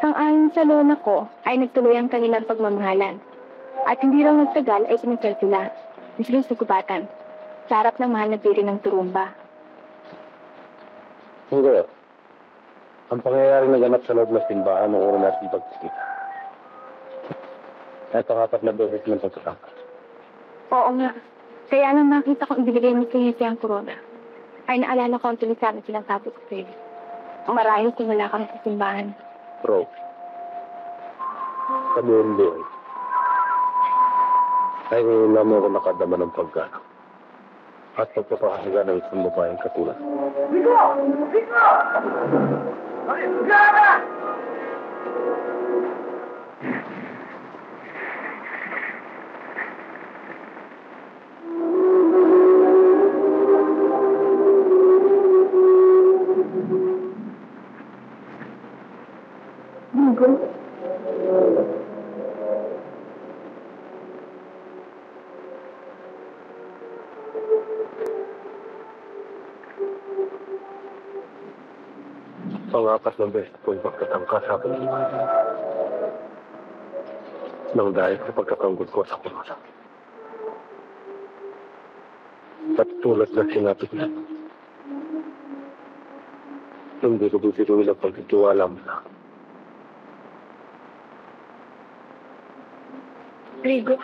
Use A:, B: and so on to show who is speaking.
A: Sang-ayon sa lola ko ay nagtuloy ang kanilang pagmamahalan. At hindi raw nagtagal ay kinasal sila. Mismo sa gubatan. Sa harap ng mahal na piri ng turumba.
B: Hindi. Ang pangyayari naganap sa loob ng simbahan ng una natin pagkikita. Ito 4 na beses ng pagkatangka.
A: Oo nga. Kaya nang nakita ko ibinigay ni Kaya ang corona, ay naalala ko ang tulisan na sinasabi ko sa'yo. Marahil simula kami sa simbahan.
B: Bro, sabihin din. Ay ngayon lamang ako nakadama ng pagkano. At pagpapahalaga ng isang babaeng katulad.
C: Bigo! Bigo! Gana!
A: Bigo?
B: Pang-4 na beses po yung pagkatangka sa akin. Nang dahil sa pagkakanggol ko sa corona. At tulad na sinabi ko na, hindi ko bibiro ilang pagtitiwala mo na.
A: Rigo?